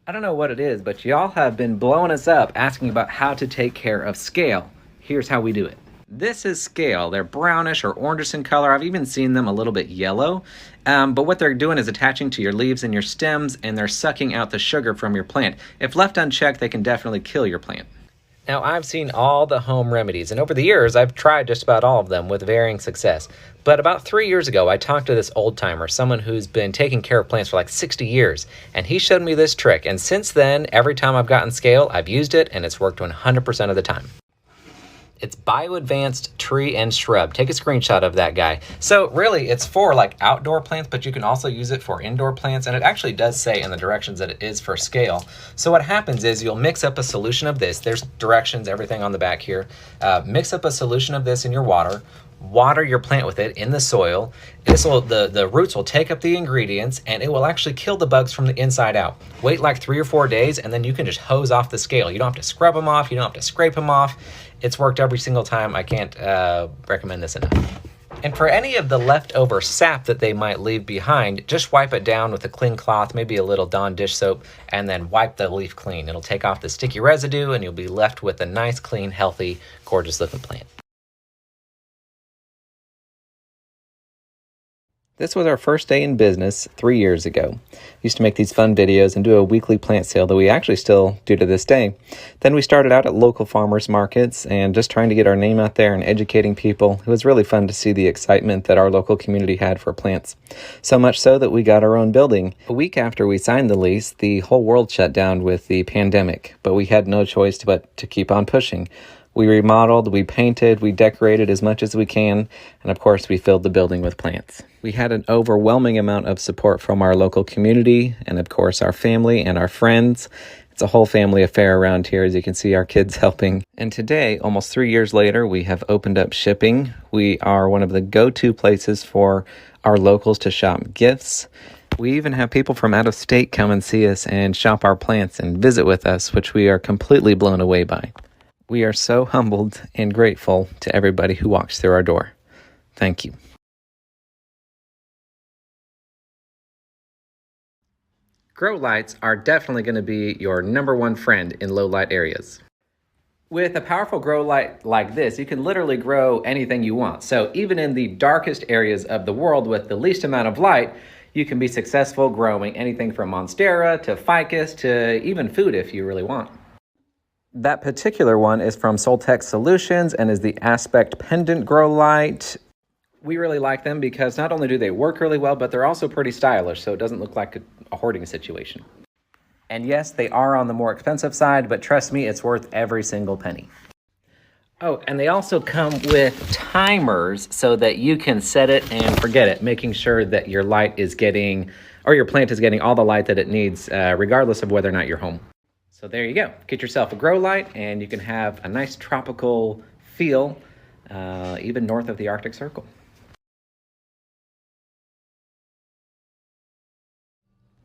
I don't know what it is, but y'all have been blowing us up asking about how to take care of scale. Here's how we do it. This is scale. They're brownish or orangish in color. I've even seen them a little bit yellow. But what they're doing is attaching to your leaves and your stems, and they're sucking out the sugar from your plant. If left unchecked, they can definitely kill your plant. Now, I've seen all the home remedies, and over the years, I've tried just about all of them with varying success. But about 3 years ago, I talked to this old timer, someone who's been taking care of plants for like 60 years, and he showed me this trick. And since then, every time I've gotten scale, I've used it, and it's worked 100% of the time. It's Bio Advanced Tree and Shrub. Take a screenshot of that guy. So really, it's for like outdoor plants, but you can also use it for indoor plants. And it actually does say in the directions that it is for scale. So what happens is you'll mix up a solution of this. There's directions, everything on the back here. Mix up a solution of this in your water. Water your plant with it in the soil. The roots will take up the ingredients, and it will actually kill the bugs from the inside out. Wait like 3 or 4 days, and then you can just hose off the scale. You don't have to scrub them off. You don't have to scrape them off. It's worked every single time. I can't recommend this enough. And for any of the leftover sap that they might leave behind, just wipe it down with a clean cloth, maybe a little Dawn dish soap, and then wipe the leaf clean. It'll take off the sticky residue, and you'll be left with a nice, clean, healthy, gorgeous looking plant. This was our first day in business 3 years ago. Used to make these fun videos and do a weekly plant sale that we actually still do to this day. Then we started out at local farmers markets and just trying to get our name out there and educating people. It was really fun to see the excitement that our local community had for plants. So much so that we got our own building. A week after we signed the lease, the whole world shut down with the pandemic, but we had no choice but to keep on pushing. We remodeled, we painted, we decorated as much as we can, and of course we filled the building with plants. We had an overwhelming amount of support from our local community, and of course our family and our friends. It's a whole family affair around here, as you can see our kids helping. And today, almost 3 years later, we have opened up shipping. We are one of the go-to places for our locals to shop gifts. We even have people from out of state come and see us and shop our plants and visit with us, which we are completely blown away by. We are so humbled and grateful to everybody who walks through our door. Thank you. Grow lights are definitely going to be your #1 friend in low light areas. With a powerful grow light like this, you can literally grow anything you want. So even in the darkest areas of the world with the least amount of light, you can be successful growing anything from monstera to ficus to even food if you really want. That particular one is from Soltech Solutions and is the Aspect Pendant Grow Light. We really like them because not only do they work really well, but they're also pretty stylish, so it doesn't look like a hoarding situation. And yes, they are on the more expensive side, but trust me, it's worth every single penny. Oh, and they also come with timers so that you can set it and forget it, making sure that your light is getting, or your plant is getting all the light that it needs, regardless of whether or not you're home. So there you go. Get yourself a grow light and you can have a nice tropical feel, even north of the Arctic Circle.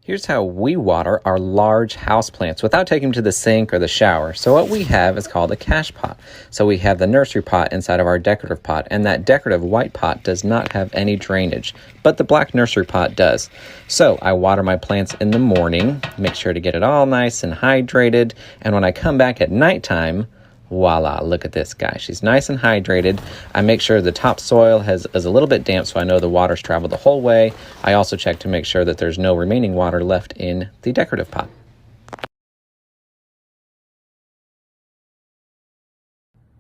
Here's how we water our large houseplants without taking them to the sink or the shower. So what we have is called a cache pot. So we have the nursery pot inside of our decorative pot, and that decorative white pot does not have any drainage, but the black nursery pot does. So I water my plants in the morning, make sure to get it all nice and hydrated, and when I come back at nighttime, voila, look at this guy. She's nice and hydrated. I make sure the topsoil is a little bit damp so I know the water's traveled the whole way. I also check to make sure that there's no remaining water left in the decorative pot.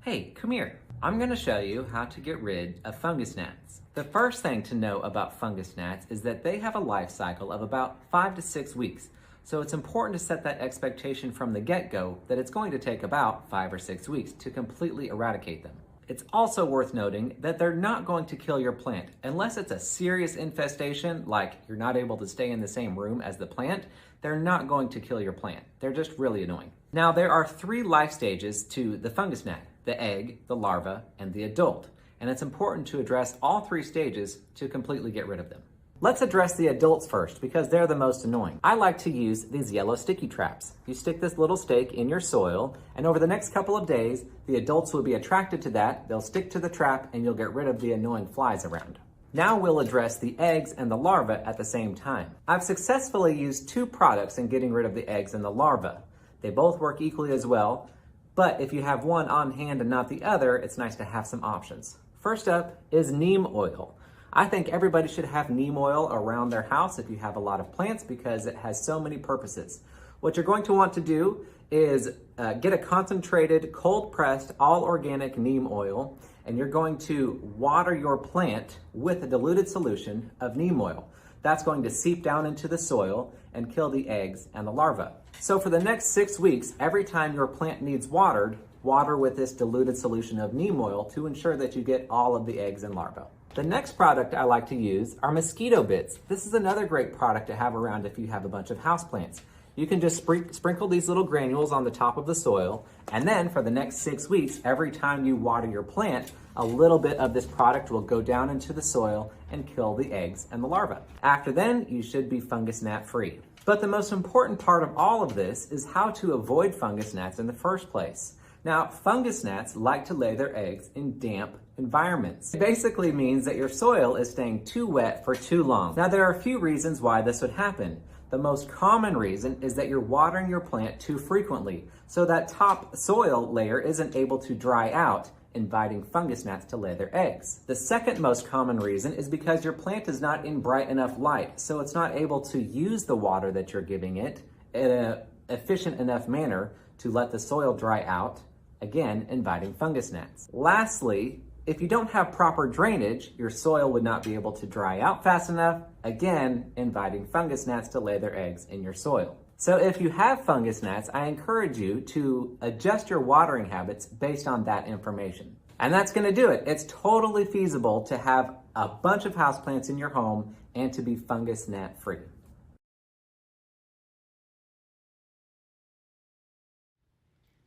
Hey, come here. I'm going to show you how to get rid of fungus gnats. The first thing to know about fungus gnats is that they have a life cycle of about 5 to 6 weeks. So it's important to set that expectation from the get-go that it's going to take about 5 or 6 weeks to completely eradicate them. It's also worth noting that they're not going to kill your plant unless it's a serious infestation, like you're not able to stay in the same room as the plant. They're not going to kill your plant. They're just really annoying. Now, there are 3 life stages to the fungus gnat: the egg, the larva, and the adult. And it's important to address all 3 stages to completely get rid of them. Let's address the adults first because they're the most annoying. I like to use these yellow sticky traps. You stick this little stake in your soil, and over the next couple of days, the adults will be attracted to that, they'll stick to the trap, and you'll get rid of the annoying flies around. Now we'll address the eggs and the larva at the same time. I've successfully used two products in getting rid of the eggs and the larva. They both work equally as well, but if you have one on hand and not the other, it's nice to have some options. First up is neem oil. I think everybody should have neem oil around their house if you have a lot of plants because it has so many purposes. What you're going to want to do is get a concentrated, cold-pressed, all-organic neem oil, and you're going to water your plant with a diluted solution of neem oil. That's going to seep down into the soil and kill the eggs and the larvae. So for the next 6 weeks, every time your plant needs watered, water with this diluted solution of neem oil to ensure that you get all of the eggs and larvae. The next product I like to use are mosquito bits. This is another great product to have around if you have a bunch of houseplants. You can just sprinkle these little granules on the top of the soil, and then for the next 6 weeks, every time you water your plant, a little bit of this product will go down into the soil and kill the eggs and the larvae. After then, you should be fungus gnat free. But the most important part of all of this is how to avoid fungus gnats in the first place. Now, fungus gnats like to lay their eggs in damp environments. It basically means that your soil is staying too wet for too long. Now, there are a few reasons why this would happen. The most common reason is that you're watering your plant too frequently, so that top soil layer isn't able to dry out, inviting fungus gnats to lay their eggs. The second most common reason is because your plant is not in bright enough light, so it's not able to use the water that you're giving it in an efficient enough manner to let the soil dry out, again, inviting fungus gnats. Lastly, if you don't have proper drainage, your soil would not be able to dry out fast enough, again, inviting fungus gnats to lay their eggs in your soil. So if you have fungus gnats, I encourage you to adjust your watering habits based on that information. And that's gonna do it. It's totally feasible to have a bunch of houseplants in your home and to be fungus gnat free.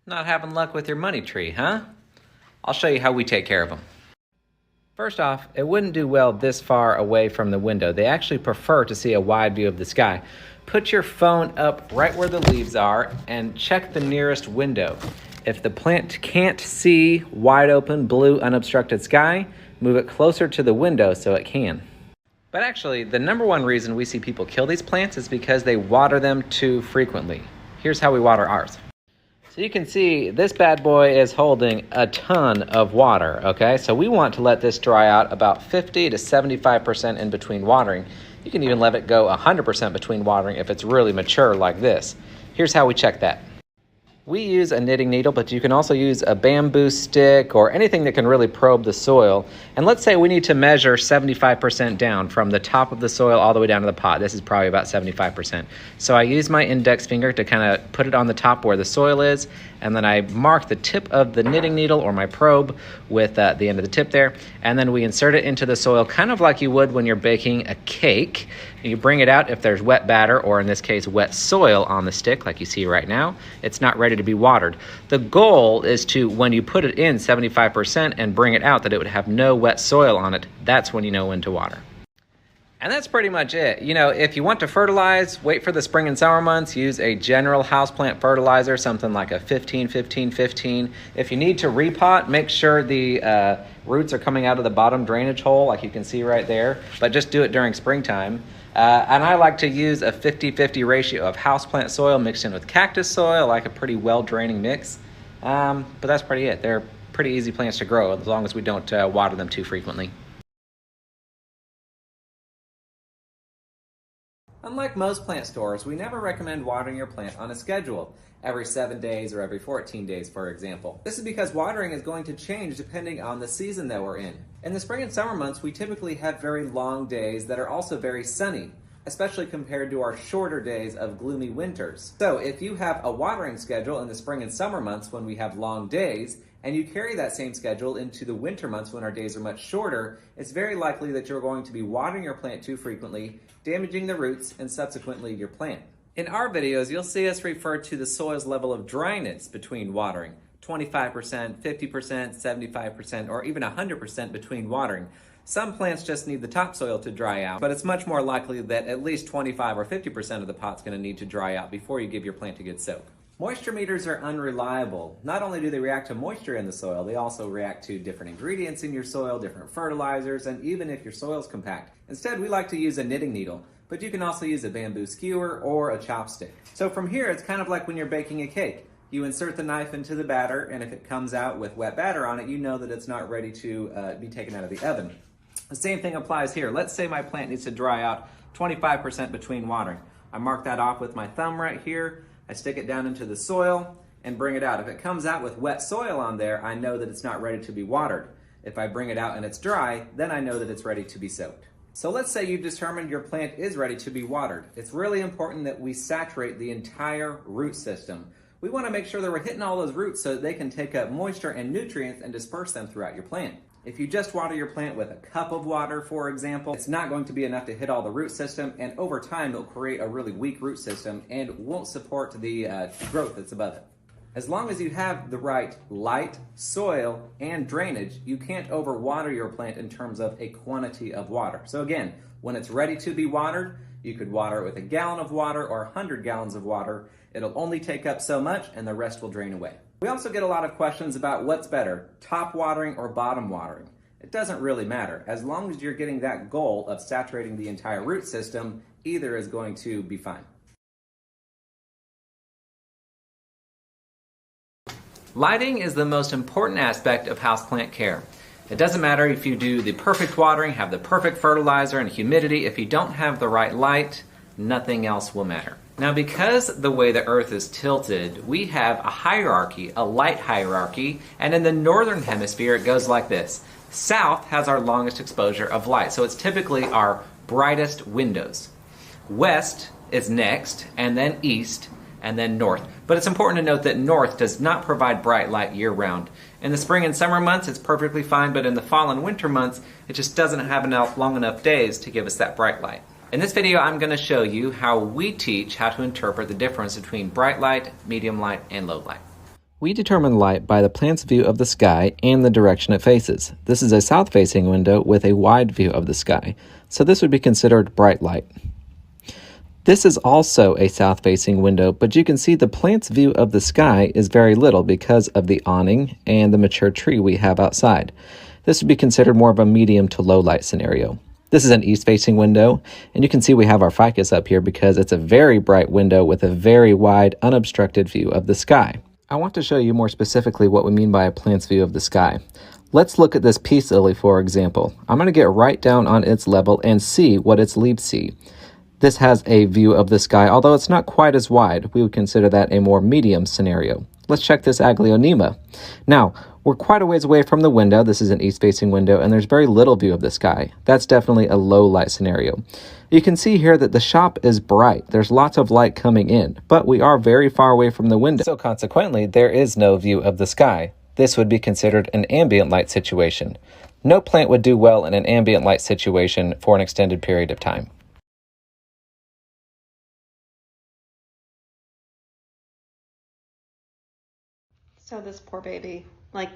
Not having luck with your money tree, huh? I'll show you how we take care of them. First off, it wouldn't do well this far away from the window. They actually prefer to see a wide view of the sky. Put your phone up right where the leaves are and check the nearest window. If the plant can't see wide open, blue, unobstructed sky, move it closer to the window so it can. But actually, the number one reason we see people kill these plants is because they water them too frequently. Here's how we water ours. So you can see this bad boy is holding a ton of water, okay? So we want to let this dry out about 50 to 75% in between watering. You can even let it go 100% between watering if it's really mature like this. Here's how we check that. We use a knitting needle, but you can also use a bamboo stick or anything that can really probe the soil. And let's say we need to measure 75% down from the top of the soil all the way down to the pot. This is probably about 75%. So I use my index finger to kind of put it on the top where the soil is, and then I mark the tip of the knitting needle or my probe with the end of the tip there, and then we insert it into the soil kind of like you would when you're baking a cake. You bring it out if there's wet batter, or in this case, wet soil on the stick like you see right now. It's not ready to be watered. The goal is to, when you put it in 75% and bring it out, that it would have no wet soil on it. That's when you know when to water. And that's pretty much it. You know, if you want to fertilize, wait for the spring and summer months, use a general houseplant fertilizer, something like a 15-15-15. If you need to repot, make sure the roots are coming out of the bottom drainage hole, like you can see right there, but just do it during springtime. And I like to use a 50-50 ratio of houseplant soil mixed in with cactus soil, like a pretty well-draining mix. But that's pretty it. They're pretty easy plants to grow as long as we don't water them too frequently. Unlike most plant stores, we never recommend watering your plant on a schedule, every 7 days or every 14 days, for example. This is because watering is going to change depending on the season that we're in. In the spring and summer months, we typically have very long days that are also very sunny, especially compared to our shorter days of gloomy winters. So if you have a watering schedule in the spring and summer months when we have long days, and you carry that same schedule into the winter months when our days are much shorter, it's very likely that you're going to be watering your plant too frequently, damaging the roots and subsequently your plant. In our videos, you'll see us refer to the soil's level of dryness between watering, 25%, 50%, 75%, or even 100% between watering. Some plants just need the topsoil to dry out, but it's much more likely that at least 25 or 50% of the pot's going to need to dry out before you give your plant a good soak. Moisture meters are unreliable. Not only do they react to moisture in the soil, they also react to different ingredients in your soil, different fertilizers, and even if your soil's compact. Instead, we like to use a knitting needle, but you can also use a bamboo skewer or a chopstick. So from here, it's kind of like when you're baking a cake. You insert the knife into the batter, and if it comes out with wet batter on it, you know that it's not ready to be taken out of the oven. The same thing applies here. Let's say my plant needs to dry out 25% between watering. I mark that off with my thumb right here. I stick it down into the soil and bring it out. If it comes out with wet soil on there, I know that it's not ready to be watered. If I bring it out and it's dry, then I know that it's ready to be soaked. So let's say you've determined your plant is ready to be watered. It's really important that we saturate the entire root system. We want to make sure that we're hitting all those roots so that they can take up moisture and nutrients and disperse them throughout your plant. If you just water your plant with a cup of water, for example, it's not going to be enough to hit all the root system, and over time it'll create a really weak root system and won't support the growth that's above it. As long as you have the right light, soil, and drainage, you can't overwater your plant in terms of a quantity of water. So again, when it's ready to be watered, you could water it with a gallon of water or 100 gallons of water. It'll only take up so much and the rest will drain away. We also get a lot of questions about what's better, top watering or bottom watering. It doesn't really matter. As long as you're getting that goal of saturating the entire root system, either is going to be fine. Lighting is the most important aspect of houseplant care. It doesn't matter if you do the perfect watering, have the perfect fertilizer and humidity. If you don't have the right light, nothing else will matter. Now, because the way the earth is tilted, we have a hierarchy, a light hierarchy, and in the northern hemisphere it goes like this. South has our longest exposure of light, so it's typically our brightest windows. West is next, and then east, and then north. But it's important to note that north does not provide bright light year-round. In the spring and summer months, it's perfectly fine, but in the fall and winter months, it just doesn't have long enough days to give us that bright light. In this video, I'm going to show you how we teach how to interpret the difference between bright light, medium light, and low light. We determine light by the plant's view of the sky and the direction it faces. This is a south-facing window with a wide view of the sky, so this would be considered bright light. This is also a south-facing window, but you can see the plant's view of the sky is very little because of the awning and the mature tree we have outside. This would be considered more of a medium to low light scenario. This is an east-facing window, and you can see we have our ficus up here because it's a very bright window with a very wide, unobstructed view of the sky. I want to show you more specifically what we mean by a plant's view of the sky. Let's look at this peace lily, for example. I'm going to get right down on its level and see what its leaves see. This has a view of the sky, although it's not quite as wide. We would consider that a more medium scenario. Let's check this aglaonema. Now, we're quite a ways away from the window. This is an east-facing window, and there's very little view of the sky. That's definitely a low light scenario. You can see here that the shop is bright. There's lots of light coming in, but we are very far away from the window. So consequently, there is no view of the sky. This would be considered an ambient light situation. No plant would do well in an ambient light situation for an extended period of time. So this poor baby, like,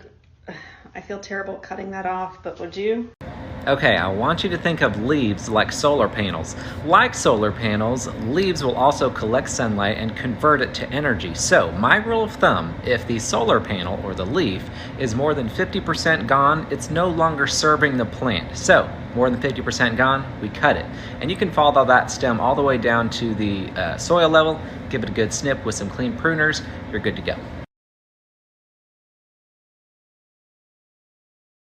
I feel terrible cutting that off, but would you? Okay, I want you to think of leaves like solar panels. Like solar panels, leaves will also collect sunlight and convert it to energy. So my rule of thumb, if the solar panel or the leaf is more than 50% gone, it's no longer serving the plant. So more than 50% gone, we cut it. And you can follow that stem all the way down to the soil level, give it a good snip with some clean pruners, you're good to go.